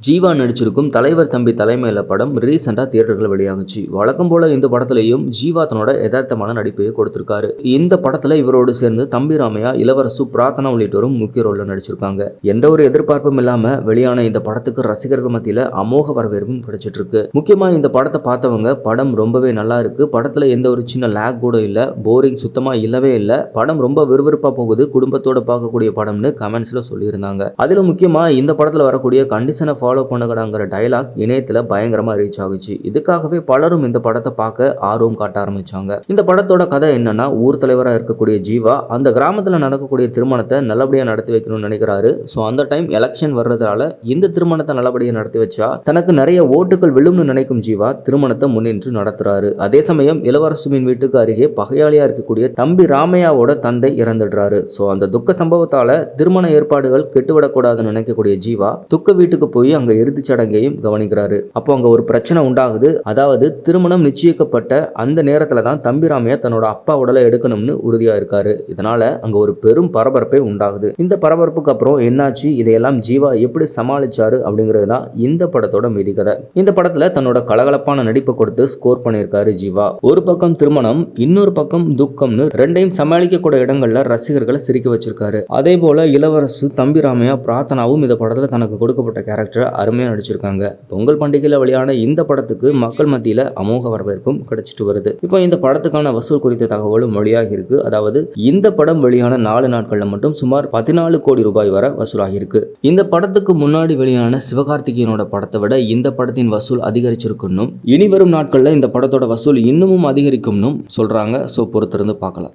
ஜீவா நடிச்சிருக்கும் தலைவர் தம்பி தலைமையில படம் ரீசெண்டா தியேட்டர்கள் வெளியாகுச்சு. வழக்கம் போல இந்த படத்திலையும் ஜீவா தன்னோட யதார்த்தமான நடிப்பையை கொடுத்திருக்காரு. இந்த படத்துல இவரோடு சேர்ந்து தம்பி ராமையா, இளவரசு, பிரார்த்தனா உள்ளிட்டோரும் முக்கிய ரோல்ல நடிச்சிருக்காங்க. எந்த ஒரு எதிர்பார்ப்பும் இல்லாம வெளியான இந்த படத்துக்கு ரசிகர்கள் மத்தியில அமோக வரவேற்பும் கிடைச்சிட்டு இருக்கு. முக்கியமா இந்த படத்தை பார்த்தவங்க படம் ரொம்பவே நல்லா இருக்கு, படத்துல எந்த ஒரு சின்ன லேக் கூட இல்ல, போரிங் சுத்தமா இல்லவே இல்ல, படம் ரொம்ப விறுவிறுப்பா போகுது, குடும்பத்தோட பார்க்கக்கூடிய படம்னு கமெண்ட்ஸ்ல சொல்லியிருந்தாங்க. அதுல முக்கியமா இந்த படத்துல வரக்கூடிய கண்டிஷனை ஃபாலோ பண்ணுங்கடாங்கிற டயலாக் இணையத்துல பயங்கரமா ரீச் ஆகுச்சு. இதுக்காகவே பலரும் இந்த படத்தை பார்க்க ஆர்வம் காட்ட ஆரம்பிச்சாங்க. இந்த படத்தோட கதை என்னன்னா, ஊர் தலைவரா இருக்கக்கூடிய ஜீவா அந்த கிராமத்துல நடக்கக்கூடிய திருமணத்தை நல்லபடியா நடத்தி வைக்கணும்னு நினைக்கிறாரு. சோ அந்த டைம் எலெக்ஷன் வர்றதால இந்த திருமணத்தை நல்லபடியா நடத்தி வச்சா தனக்கு நிறைய ஓட்டுகள் விழும்னு நினைக்கும் ஜீவா திருமணத்தை முன்னின்று நடத்துறாரு. அதே சமயம் இளவரசுவின் வீட்டுக்கு அருகே பகையாளியா இருக்கக்கூடிய தம்பி ராமையாவோட தந்தை இறந்துடுறாரு. சோ அந்த துக்க சம்பவத்தால திருமண ஏற்பாடுகள் கெட்டுவிடக்கூடாதுன்னு நினைக்கக்கூடிய ஜீவா துக்க வீட்டுக்கு போய் அங்க இறுதி சடங்கையும் கவனிக்கிறாரு. அப்போ அங்க ஒரு பிரச்சனை உண்டாகுது. அதாவது திருமணம் நிச்சயிக்கப்பட்ட அந்த நேரத்துல தான் தம்பி ராமையா தன்னோட அப்பா உடலை எடுக்கணும்னு உறுதியா இருக்காரு. இதனால அங்க ஒரு பெரும் பரபரப்பே உண்டாகுது. இந்த பரபரப்புக்கு அப்புறம் என்னாச்சு, இதையெல்லாம் ஜீவா எப்படி சமாளிச்சாரு அப்படிங்கிறது தான் இந்த படத்தோட மீதி கதை. இந்த படத்துல தன்னோட கலகலப்பான நடிப்பை கொடுத்து ஸ்கோர் பண்ணியிருக்காரு ஜீவா. ஒரு பக்கம் திருமணம், இன்னொரு பக்கம் துக்கம்னு ரெண்டையும் சமாளிக்கக்கூடிய இடங்கள்ல ரசிகர்களை சிரிக்க வச்சிருக்காரு. அதே போல இளவரசு, தம்பி ராமையா, பிரார்த்தனாவும் இந்த படத்துல தனக்கு கொடுக்கப்பட்ட கேரக்டர் அருமையா நடிச்சிருக்காங்க. பொங்கல் பண்டிகையில வெளியான இந்த படத்துக்கு மக்கள் மத்தியில அமோக வரவேற்பும் கிடைச்சிட்டு வருது. இப்போ இந்த படத்துக்கான வசூல் குறித்த தகவலும் வெளியாகி இருக்கு. அதாவது இந்த படம் வெளியான 4 நாட்கள்ல மட்டும் சுமார் 14 கோடி ரூபாய் வரை வசூலாகி இருக்கு. இந்த படத்துக்கு முன்னாடி வெளியான சிவகார்த்திகேயனோட படத்தை விட இந்த படத்தின் வசூல் அதிகரிச்சிருக்குன்னும், இனி வரும் நாட்கள்ல இந்த படத்தோட வசூல் இன்னமும் அதிகரிக்கும்னு சொல்றாங்க. சோ பொறுத்திருந்து பார்க்கலாம்.